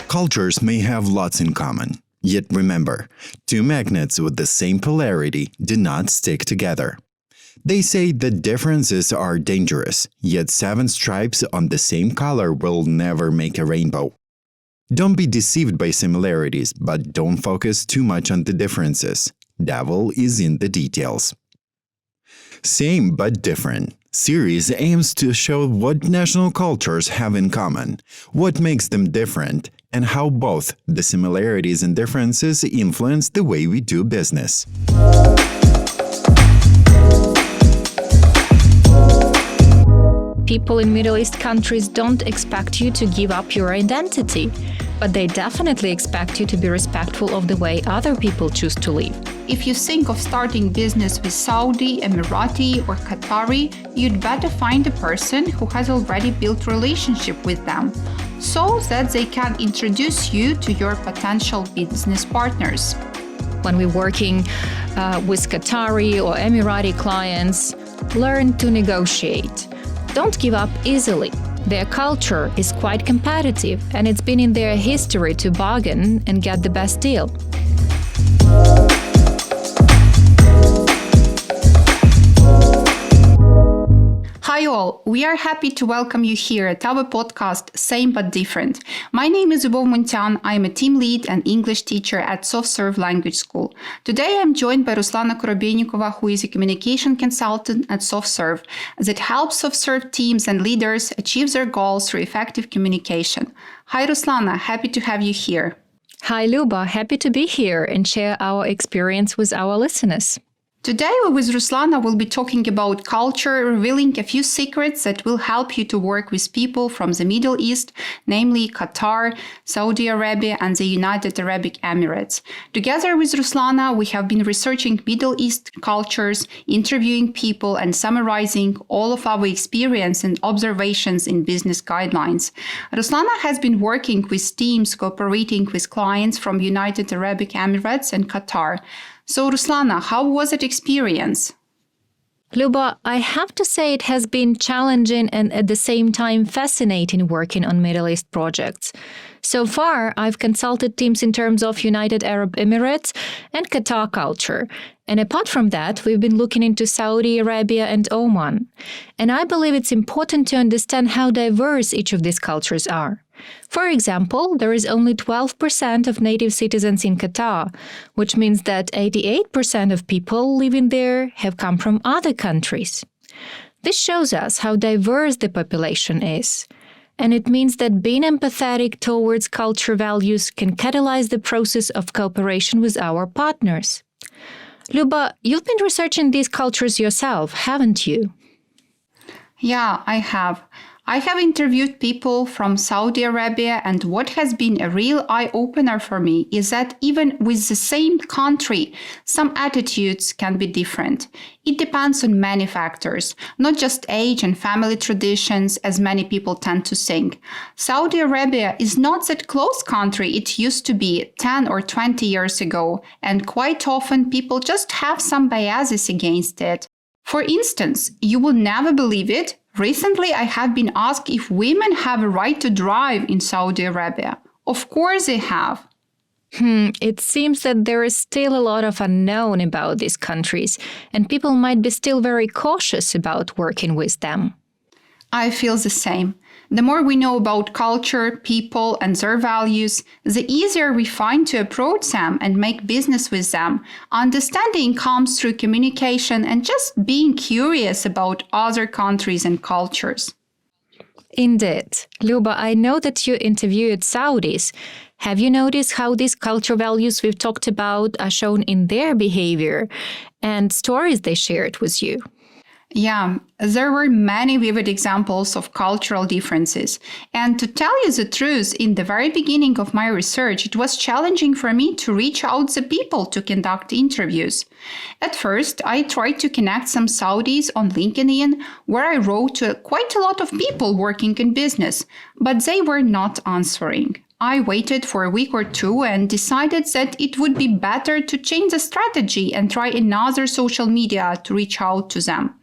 Cultures may have lots in common. Yet remember, two magnets with the same polarity do not stick together. They say that differences are dangerous, yet 7 stripes on the same color will never make a rainbow. Don't be deceived by similarities, but don't focus too much on the differences. Devil is in the details. Same but different series aims to show what national cultures have in common, what makes them different, and how both the similarities and differences influence the way we do business. People in Middle East countries don't expect you to give up your identity, but they definitely expect you to be respectful of the way other people choose to live. If you think of starting business with Saudi, Emirati, or Qatari, you'd better find a person who has already built relationship with them, so that they can introduce you to your potential business partners. When we're working with Qatari or Emirati clients, learn to negotiate. Don't give up easily. Their culture is quite competitive, and it's been in their history to bargain and get the best deal. Hi all, we are happy to welcome you here at our podcast, Same But Different. My name is Liubov Muntian. I am a team lead and English teacher at SoftServe Language School. Today I am joined by Ruslana Korobeinikova, who is a communication consultant at SoftServe that helps SoftServe teams and leaders achieve their goals through effective communication. Hi Ruslana, happy to have you here. Hi Luba, happy to be here and share our experience with our listeners. Today, with Ruslana, we'll be talking about culture, revealing a few secrets that will help you to work with people from the Middle East, namely Qatar, Saudi Arabia, and the United Arab Emirates. Together with Ruslana, we have been researching Middle East cultures, interviewing people, and summarizing all of our experience and observations in business guidelines. Ruslana has been working with teams cooperating with clients from United Arab Emirates and Qatar. So, Ruslana, how was that experience? Luba, I have to say it has been challenging and at the same time fascinating working on Middle East projects. So far, I've consulted teams in terms of United Arab Emirates and Qatar culture. And apart from that, we've been looking into Saudi Arabia and Oman. And I believe it's important to understand how diverse each of these cultures are. For example, there is only 12% of native citizens in Qatar, which means that 88% of people living there have come from other countries. This shows us how diverse the population is. And it means that being empathetic towards culture values can catalyze the process of cooperation with our partners. Luba, you've been researching these cultures yourself, haven't you? Yeah, I have. I have interviewed people from Saudi Arabia, and what has been a real eye-opener for me is that even with the same country, some attitudes can be different. It depends on many factors, not just age and family traditions, as many people tend to think. Saudi Arabia is not that close country it used to be 10 or 20 years ago, and quite often people just have some biases against it. For instance, you will never believe it, recently I have been asked if women have a right to drive in Saudi Arabia. Of course they have. It seems that there is still a lot of unknown about these countries, and people might be still very cautious about working with them. I feel the same. The more we know about culture, people, and their values, the easier we find to approach them and make business with them. Understanding comes through communication and just being curious about other countries and cultures. Indeed. Luba, I know that you interviewed Saudis. Have you noticed how these cultural values we've talked about are shown in their behavior and stories they shared with you? Yeah, there were many vivid examples of cultural differences. And to tell you the truth, in the very beginning of my research, it was challenging for me to reach out to people to conduct interviews. At first, I tried to connect some Saudis on LinkedIn, where I wrote to quite a lot of people working in business, but they were not answering. I waited for a week or two and decided that it would be better to change the strategy and try another social media to reach out to them.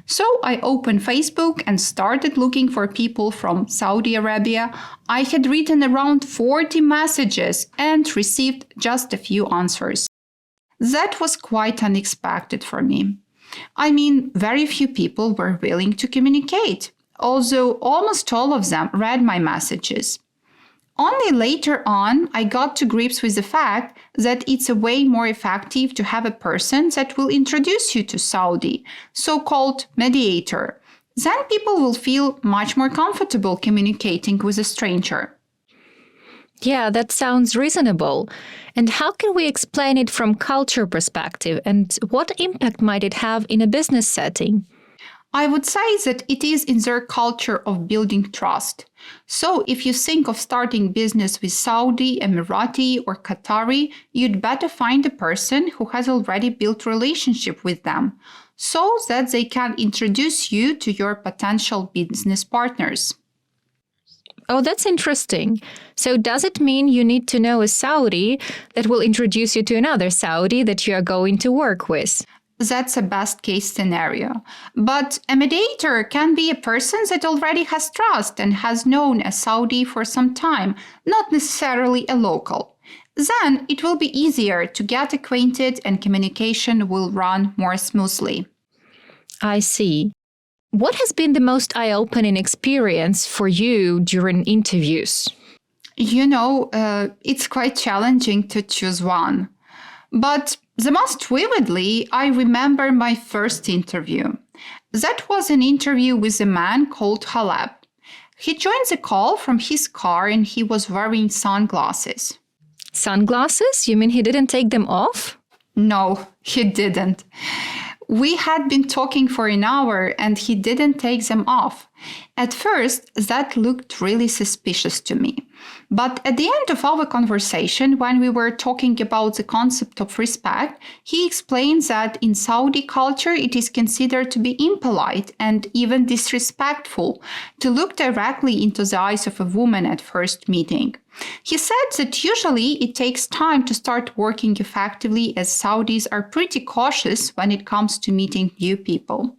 So I opened Facebook and started looking for people from Saudi Arabia. I had written around 40 messages and received just a few answers. That was quite unexpected for me. I mean, very few people were willing to communicate, although almost all of them read my messages. Only later on, I got to grips with the fact that it's a way more effective to have a person that will introduce you to Saudi, so-called mediator. Then people will feel much more comfortable communicating with a stranger. Yeah, that sounds reasonable. And how can we explain it from culture perspective, and what impact might it have in a business setting? I would say that it is in their culture of building trust. So if you think of starting business with Saudi, Emirati, or Qatari, you'd better find a person who has already built relationship with them, so that they can introduce you to your potential business partners. Oh, that's interesting. So does it mean you need to know a Saudi that will introduce you to another Saudi that you are going to work with? That's a best case scenario. But a mediator can be a person that already has trust and has known a Saudi for some time, not necessarily a local. Then it will be easier to get acquainted and communication will run more smoothly. I see. What has been the most eye-opening experience for you during interviews? It's quite challenging to choose one. But the most vividly, I remember my first interview. That was an interview with a man called Haleb. He joined the call from his car and he was wearing sunglasses. Sunglasses? You mean he didn't take them off? No, he didn't. We had been talking for an hour and he didn't take them off. At first, that looked really suspicious to me. But at the end of our conversation, when we were talking about the concept of respect, he explained that in Saudi culture, it is considered to be impolite and even disrespectful to look directly into the eyes of a woman at first meeting. He said that usually it takes time to start working effectively, as Saudis are pretty cautious when it comes to meeting new people.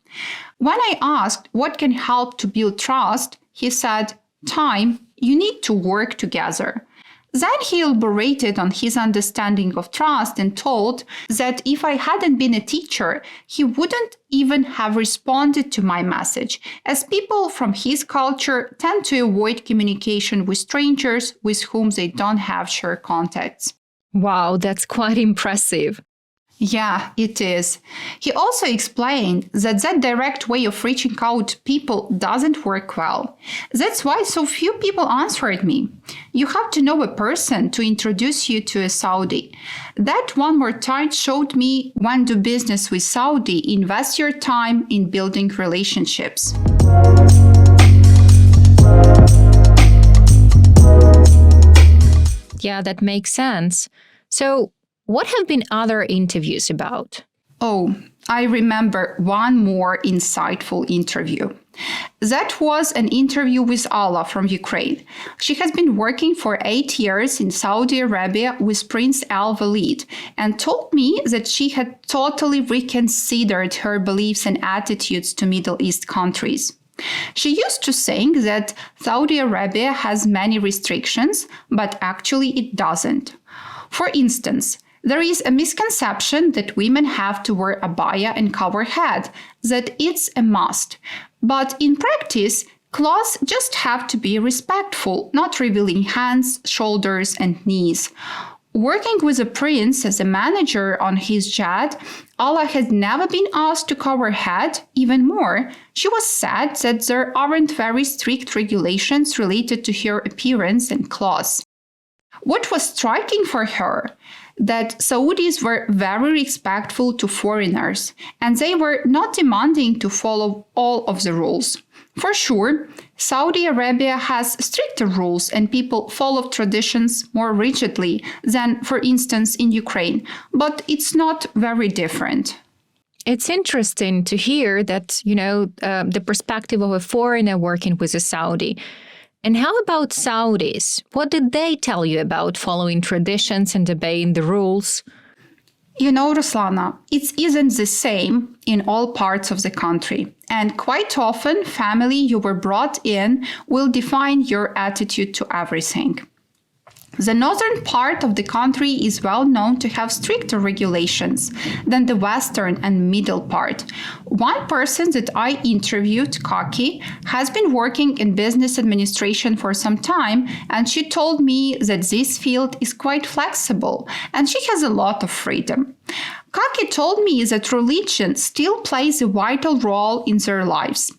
When I asked what can help to build trust, he said, time. You need to work together. Then he elaborated on his understanding of trust and told that if I hadn't been a teacher, he wouldn't even have responded to my message, as people from his culture tend to avoid communication with strangers with whom they don't have shared contacts. Wow, that's quite impressive. Yeah, it is. He also explained that direct way of reaching out to people doesn't work well. That's why so few people answered me. You have to know a person to introduce you to a Saudi. That one more time showed me when do business with Saudi, invest your time in building relationships. Yeah, that makes sense. So, what have been other interviews about? Oh, I remember one more insightful interview. That was an interview with Alla from Ukraine. She has been working for 8 years in Saudi Arabia with Prince Al Walid and told me that she had totally reconsidered her beliefs and attitudes to Middle East countries. She used to think that Saudi Arabia has many restrictions, but actually it doesn't. For instance, there is a misconception that women have to wear abaya and cover head, that it's a must. But in practice, clothes just have to be respectful, not revealing hands, shoulders, and knees. Working with a prince as a manager on his jet, Alla had never been asked to cover head. Even more, she was sad that there aren't very strict regulations related to her appearance and clothes. What was striking for her? That Saudis were very respectful to foreigners, and they were not demanding to follow all of the rules. For sure, Saudi Arabia has stricter rules and people follow traditions more rigidly than, for instance, in Ukraine, but it's not very different. It's interesting to hear that, the perspective of a foreigner working with a Saudi. And how about Saudis? What did they tell you about following traditions and obeying the rules? You know, Ruslana, it isn't the same in all parts of the country. And quite often, family you were brought in will define your attitude to everything. The northern part of the country is well known to have stricter regulations than the western and middle part. One person that I interviewed, 𝗖cie, has been working in business administration for some time, and she told me that this field is quite flexible and she has a lot of freedom. 𝗖cie told me that religion still plays a vital role in their lives.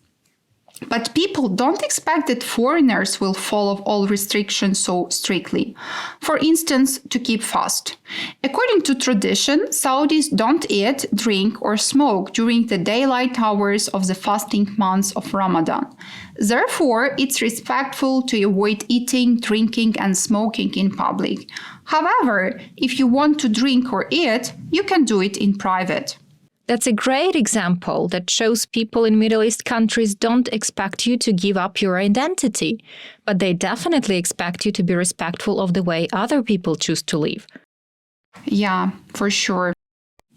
But people don't expect that foreigners will follow all restrictions so strictly. For instance, to keep fast. According to tradition, Saudis don't eat, drink, or smoke during the daylight hours of the fasting months of Ramadan. Therefore, it's respectful to avoid eating, drinking, and smoking in public. However, if you want to drink or eat, you can do it in private. That's a great example that shows people in Middle East countries don't expect you to give up your identity, but they definitely expect you to be respectful of the way other people choose to live. Yeah, for sure.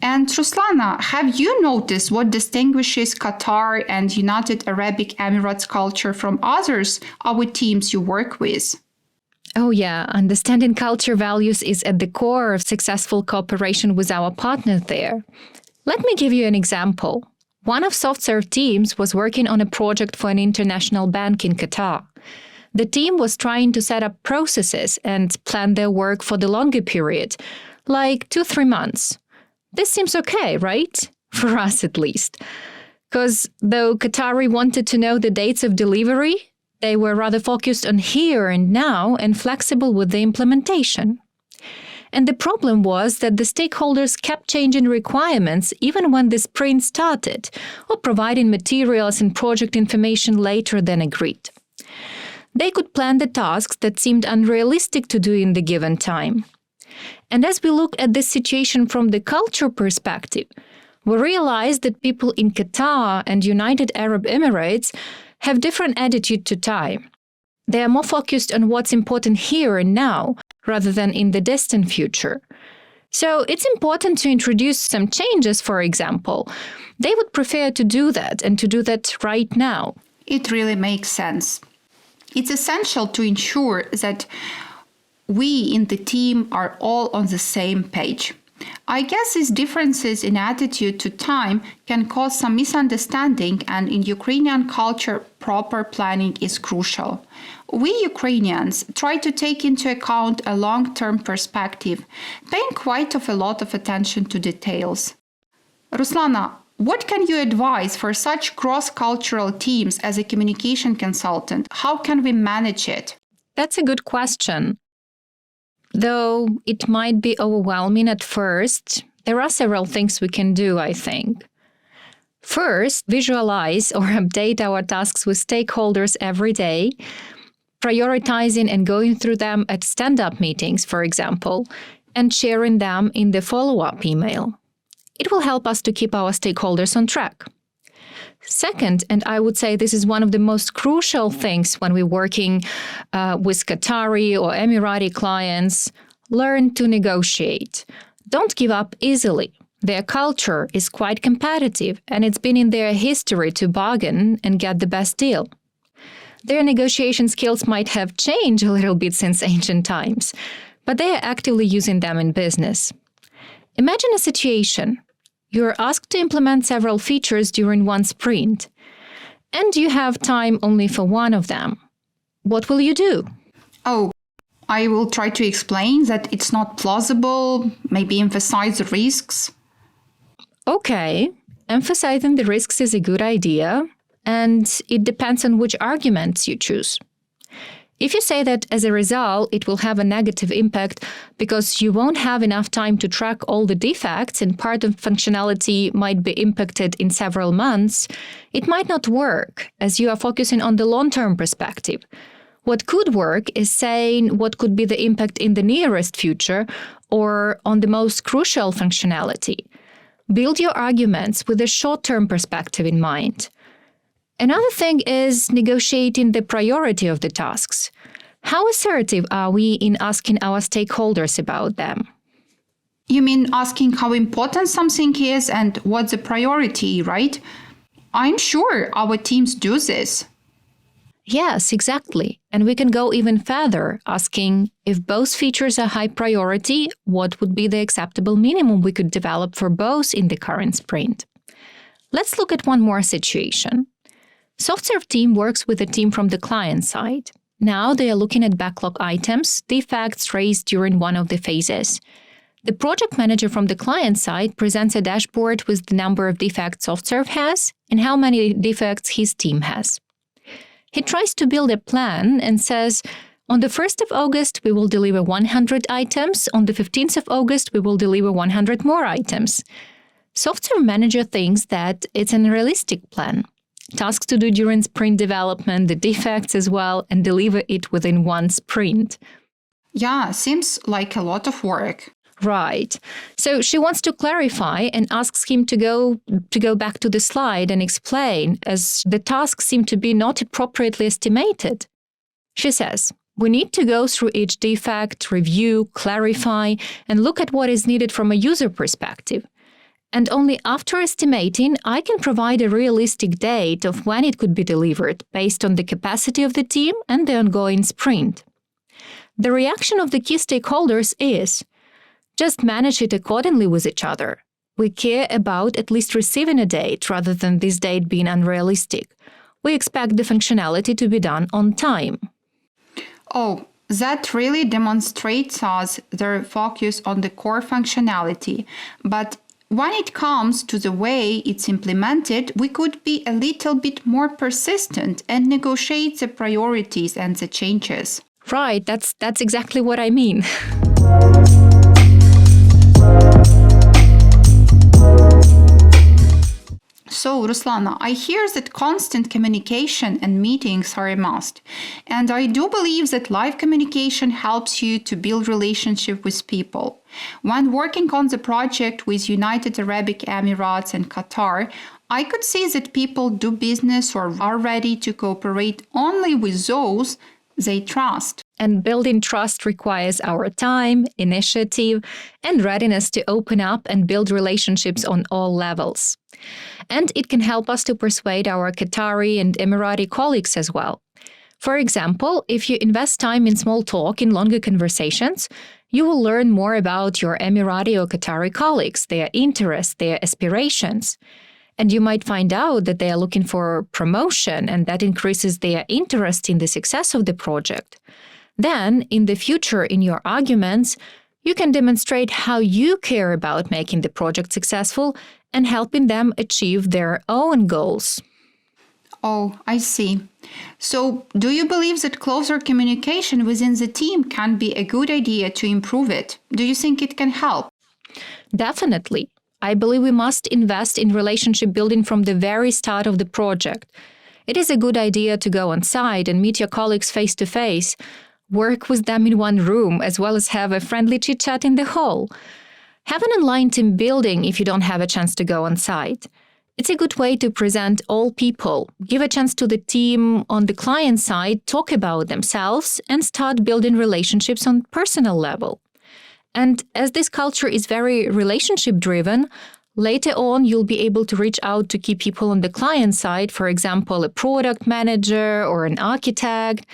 And Ruslana, have you noticed what distinguishes Qatar and United Arab Emirates culture from others, our teams you work with? Oh yeah, understanding culture values is at the core of successful cooperation with our partners there. Let me give you an example. One of SoftServe teams was working on a project for an international bank in Qatar. The team was trying to set up processes and plan their work for the longer period, like 2-3 months. This seems okay, right? For us at least. Because though Qatari wanted to know the dates of delivery, they were rather focused on here and now and flexible with the implementation. And the problem was that the stakeholders kept changing requirements even when the sprint started, or providing materials and project information later than agreed. They could plan the tasks that seemed unrealistic to do in the given time. And as we look at this situation from the culture perspective, we realize that people in Qatar and United Arab Emirates have different attitude to time. They are more focused on what's important here and now, rather than in the distant future. So it's important to introduce some changes, for example. They would prefer to do that and to do that right now. It really makes sense. It's essential to ensure that we in the team are all on the same page. I guess these differences in attitude to time can cause some misunderstanding, and in Ukrainian culture, proper planning is crucial. We Ukrainians try to take into account a long-term perspective, paying quite a lot of attention to details. Ruslana, what can you advise for such cross-cultural teams as a communication consultant? How can we manage it? That's a good question. Though it might be overwhelming at first, there are several things we can do, I think. First, visualize or update our tasks with stakeholders every day, prioritizing and going through them at stand-up meetings, for example, and sharing them in the follow-up email. It will help us to keep our stakeholders on track. Second, and I would say this is one of the most crucial things when we're working with Qatari or Emirati clients, learn to negotiate. Don't give up easily. Their culture is quite competitive, and it's been in their history to bargain and get the best deal. Their negotiation skills might have changed a little bit since ancient times, but they are actively using them in business. Imagine a situation. You're asked to implement several features during one sprint, and you have time only for one of them. What will you do? Oh, I will try to explain that it's not plausible, maybe emphasize the risks. Okay, emphasizing the risks is a good idea, and it depends on which arguments you choose. If you say that as a result, it will have a negative impact because you won't have enough time to track all the defects and part of functionality might be impacted in several months, it might not work as you are focusing on the long-term perspective. What could work is saying what could be the impact in the nearest future or on the most crucial functionality. Build your arguments with a short-term perspective in mind. Another thing is negotiating the priority of the tasks. How assertive are we in asking our stakeholders about them? You mean asking how important something is and what's the priority, right? I'm sure our teams do this. Yes, exactly. And we can go even further, asking if both features are high priority, what would be the acceptable minimum we could develop for both in the current sprint? Let's look at one more situation. SoftServe team works with a team from the client side. Now they are looking at backlog items, defects raised during one of the phases. The project manager from the client side presents a dashboard with the number of defects SoftServe has and how many defects his team has. He tries to build a plan and says, on the 1st of August, we will deliver 100 items. On the 15th of August, we will deliver 100 more items. SoftServe manager thinks that it's an unrealistic plan. Tasks to do during sprint development, the defects as well, and deliver it within one sprint. Yeah, seems like a lot of work. Right. So she wants to clarify and asks him to go back to the slide and explain, as the tasks seem to be not appropriately estimated. She says, we need to go through each defect, review, clarify, and look at what is needed from a user perspective. And only after estimating, I can provide a realistic date of when it could be delivered based on the capacity of the team and the ongoing sprint. The reaction of the key stakeholders is, just manage it accordingly with each other. We care about at least receiving a date rather than this date being unrealistic. We expect the functionality to be done on time. Oh, that really demonstrates us their focus on the core functionality. But when it comes to the way it's implemented, we could be a little bit more persistent and negotiate the priorities and the changes. Right, that's exactly what I mean. So, Ruslana, I hear that constant communication and meetings are a must. And I do believe that live communication helps you to build relationship with people. When working on the project with United Arab Emirates and Qatar, I could see that people do business or are ready to cooperate only with those they trust. And building trust requires our time, initiative, and readiness to open up and build relationships on all levels. And it can help us to persuade our Qatari and Emirati colleagues as well. For example, if you invest time in small talk in longer conversations, you will learn more about your Emirati or Qatari colleagues, their interests, their aspirations. And you might find out that they are looking for promotion, and that increases their interest in the success of the project. Then, in the future, in your arguments, you can demonstrate how you care about making the project successful and helping them achieve their own goals. Oh, I see. So, do you believe that closer communication within the team can be a good idea to improve it? Do you think it can help? Definitely. I believe we must invest in relationship building from the very start of the project. It is a good idea to go on site and meet your colleagues face to face, work with them in one room, as well as have a friendly chit-chat in the hall. Have an online team building if you don't have a chance to go on site. It's a good way to present all people, give a chance to the team on the client side, talk about themselves, and start building relationships on personal level. And as this culture is very relationship-driven, later on you'll be able to reach out to key people on the client side, for example, a product manager or an architect,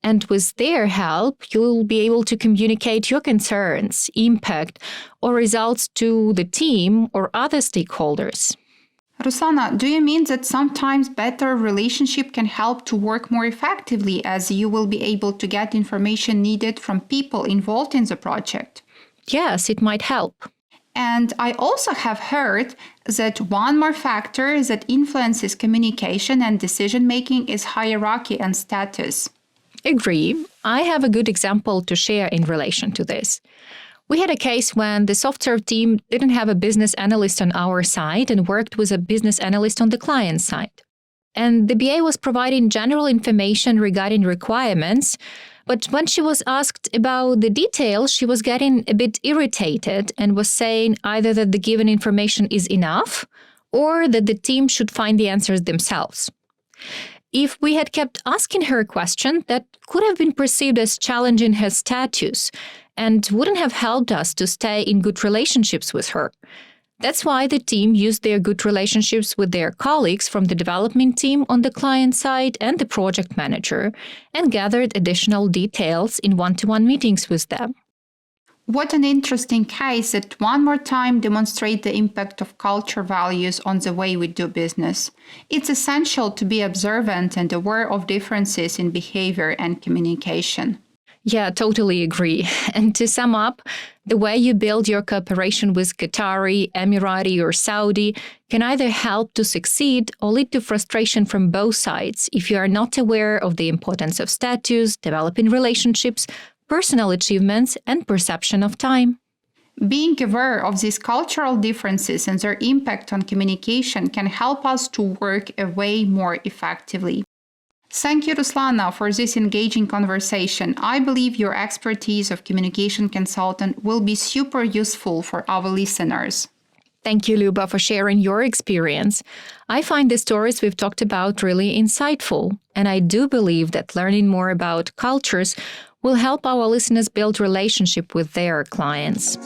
and with their help, you'll be able to communicate your concerns, impact, or results to the team or other stakeholders. Ruslana, do you mean that sometimes better relationship can help to work more effectively, as you will be able to get information needed from people involved in the project? Yes, it might help. And I also have heard that one more factor that influences communication and decision-making is hierarchy and status. Agree. I have a good example to share in relation to this. We had a case when the SoftServe team didn't have a business analyst on our side and worked with a business analyst on the client side. And the BA was providing general information regarding requirements, but when she was asked about the details, she was getting a bit irritated and was saying either that the given information is enough or that the team should find the answers themselves. If we had kept asking her a question, that could have been perceived as challenging her status and wouldn't have helped us to stay in good relationships with her. That's why the team used their good relationships with their colleagues from the development team on the client side and the project manager and gathered additional details in one-to-one meetings with them. What an interesting case that one more time demonstrates the impact of culture values on the way we do business. It's essential to be observant and aware of differences in behavior and communication. Yeah, totally agree. And to sum up, the way you build your cooperation with Qatari, Emirati, or Saudi can either help to succeed or lead to frustration from both sides if you are not aware of the importance of status, developing relationships, personal achievements, and perception of time. Being aware of these cultural differences and their impact on communication can help us to work way more effectively. Thank you, Ruslana, for this engaging conversation. I believe your expertise of communication consultant will be super useful for our listeners. Thank you, Liubov, for sharing your experience. I find the stories we've talked about really insightful, and I do believe that learning more about cultures will help our listeners build relationship with their clients.